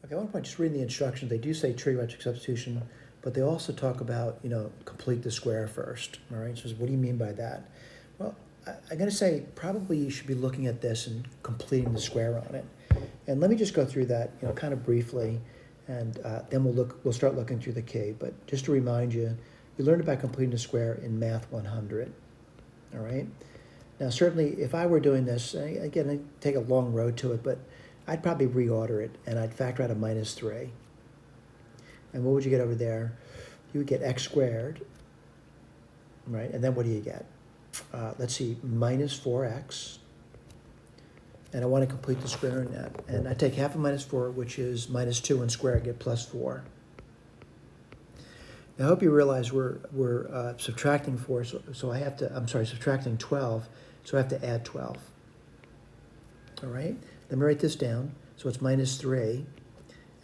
Okay, I want to point, just reading the instructions, they do say trigonometric substitution, but they also talk about, complete the square first, all right? So what do you mean by that? Well, I'm going to say probably you should be looking at this and completing the square on it. And let me just go through that, kind of briefly, and then we'll start looking through the key. But just to remind you, you learned about completing the square in Math 100, all right? Now, certainly, if I were doing this, again, I take a long road to it, but I'd probably reorder it, and I'd factor out a -3. And what would you get over there? You would get x squared, right? And then what do you get? Let's see, -4x. And I want to complete the square in that. And I take half of -4, which is -2, and square, I get +4. Now, I hope you realize we're subtracting 4, so I have to, subtracting 12, so I have to add 12. All right? Let me write this down. So it's -3,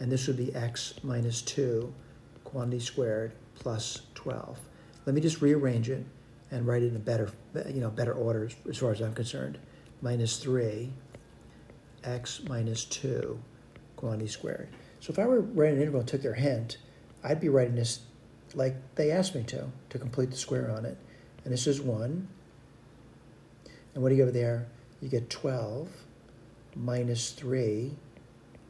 and this would be x minus 2, quantity squared, plus 12. Let me just rearrange it and write it in a better order as far as I'm concerned. -3, x minus 2, quantity squared. So if I were writing an integral and took their hint, I'd be writing this like they asked me to complete the square on it. And this is 1. And what do you get over there? You get 12 minus 3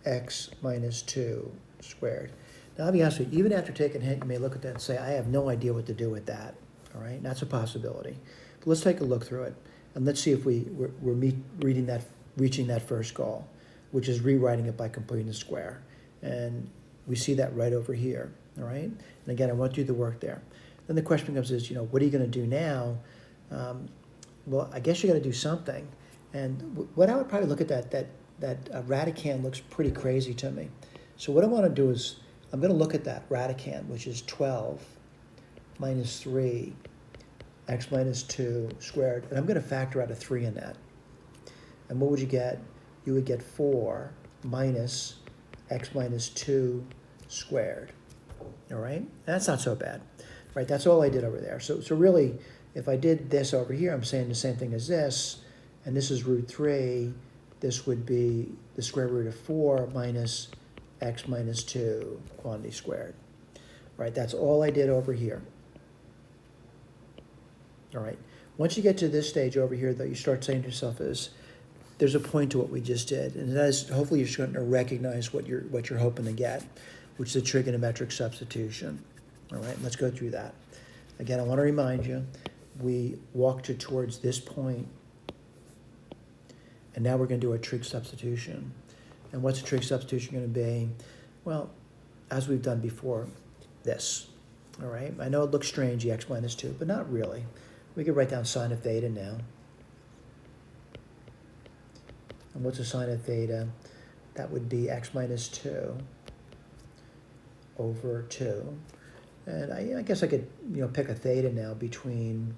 x minus 2 squared. Now, I'll be honest with you, even after taking a hint, you may look at that and say, I have no idea what to do with that, all right? That's a possibility. But let's take a look through it, and let's see if we're reaching that first goal, which is rewriting it by completing the square. And we see that right over here, all right? And again, I want to do the work there. Then the question becomes is, what are you going to do now? Well, I guess you're going to do something. And what I would probably look at that radicand looks pretty crazy to me. So what I want to do is I'm going to look at that radicand, which is 12 minus 3 x minus 2 squared, and I'm going to factor out a 3 in that. And what would you get? You would get 4 minus x minus 2 squared. All right? That's not so bad, right? That's all I did over there. So really, if I did this over here, I'm saying the same thing as this, and this is root 3. This would be the square root of 4 minus x minus 2 quantity squared. Right? That's all I did over here. All right. Once you get to this stage over here, though, you start saying to yourself is, there's a point to what we just did, and that is hopefully you're starting to recognize what you're hoping to get, which is a trigonometric substitution. All right, let's go through that. Again, I want to remind you, we walked towards this point, and now we're going to do a trig substitution. And what's a trig substitution going to be? Well, as we've done before, this. All right, I know it looks strange, the x minus 2, but not really. We could write down sine of theta now. And what's a sine of theta? That would be x minus 2 over 2. And I guess I could, pick a theta now between,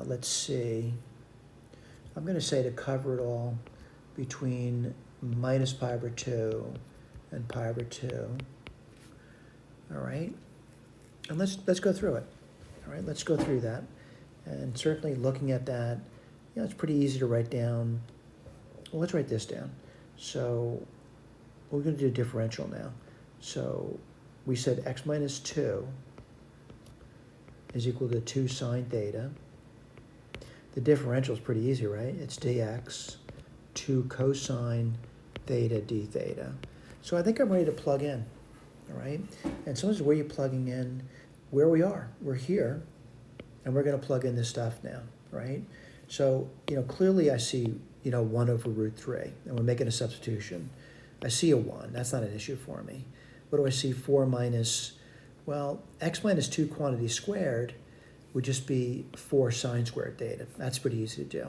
let's see, I'm going to say to cover it all, between minus pi over 2 and pi over 2. All right? And let's go through it. All right, let's go through that. And certainly looking at that, it's pretty easy to write down. Well, let's write this down. So we're going to do a differential now. So we said x minus 2 is equal to 2 sine theta. The differential is pretty easy, right? It's dx 2 cosine theta d theta. So I think I'm ready to plug in, all right? And sometimes where you're plugging in, where we are. We're here, and we're going to plug in this stuff now, right? So, clearly I see, 1 over root 3, and we're making a substitution. I see a 1. That's not an issue for me. What do I see? 4 minus, well, x minus 2 quantity squared would just be 4 sine squared theta. That's pretty easy to do.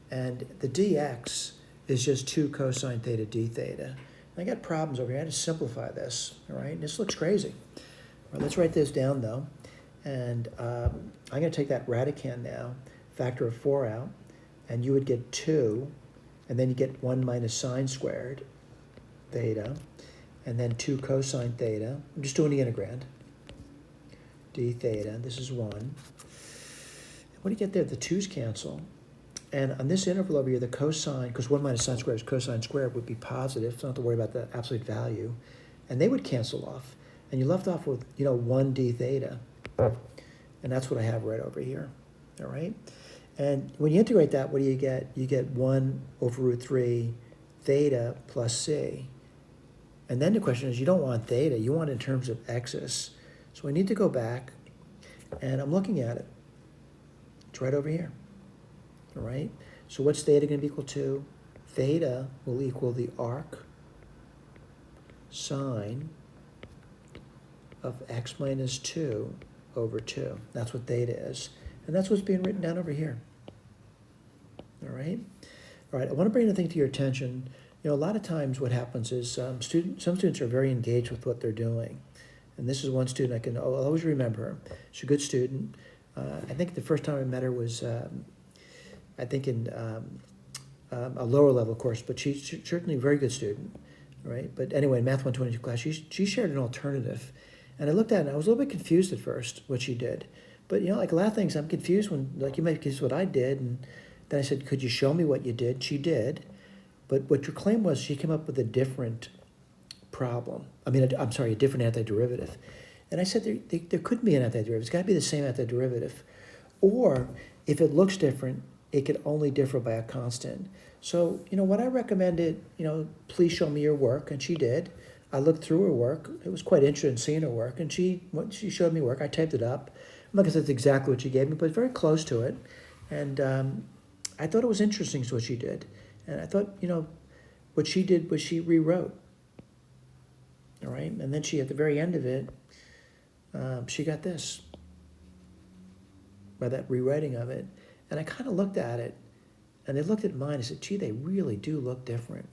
And the dx is just 2 cosine theta d theta. I got problems over here. I had to simplify this, all right? This looks crazy. All right, let's write this down, though. And I'm going to take that radicand now, factor of 4 out, and you would get 2, and then you get 1 minus sine squared theta, and then 2 cosine theta. I'm just doing the integrand. D theta, this is 1. What do you get there? The 2's cancel. And on this interval over here, the cosine, because 1 minus sine squared is cosine squared, would be positive, so I don't have to worry about the absolute value. And they would cancel off. And you left off with, 1 d theta. And that's what I have right over here, all right? And when you integrate that, what do you get? You get 1 over root 3 theta plus c. And then the question is, you don't want theta, you want it in terms of x's. So I need to go back, and I'm looking at it. It's right over here, all right? So what's theta going to be equal to? Theta will equal the arc sine of x minus 2 over 2. That's what theta is. And that's what's being written down over here. All right? All right, I want to bring another thing to your attention. A lot of times what happens is some students are very engaged with what they're doing. And this is one student I'll always remember her. She's a good student. I think the first time I met her was, I think in a lower level course, but she's certainly a very good student, right? But anyway, in Math 122 class, she shared an alternative. And I looked at it and I was a little bit confused at first, what she did. But, like a lot of things, I'm confused when, like you might be confused what I did. And then I said, could you show me what you did? She did. But what your claim was, she came up with a different problem. I mean, I'm sorry, a different antiderivative. And I said, there couldn't be an antiderivative. It's got to be the same antiderivative. Or if it looks different, it could only differ by a constant. So, what I recommended, please show me your work. And she did. I looked through her work. It was quite interesting seeing her work. And she showed me work. I typed it up. I'm not going to say it's exactly what she gave me, but very close to it. And I thought it was interesting what she did. And I thought, what she did was she rewrote. All right? And then she, at the very end of it, she got this by that rewriting of it. And I kind of looked at it, and they looked at mine and said, gee, they really do look different.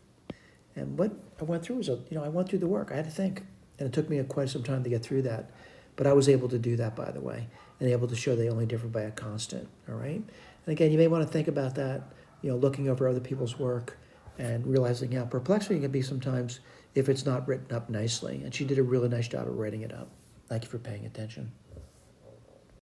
And what I went through was, I went through the work. I had to think. And it took me quite some time to get through that. But I was able to do that, by the way, and able to show they only differ by a constant, all right? And again, you may want to think about that, looking over other people's work and realizing how perplexing it can be sometimes if it's not written up nicely. And she did a really nice job of writing it up. Thank you for paying attention.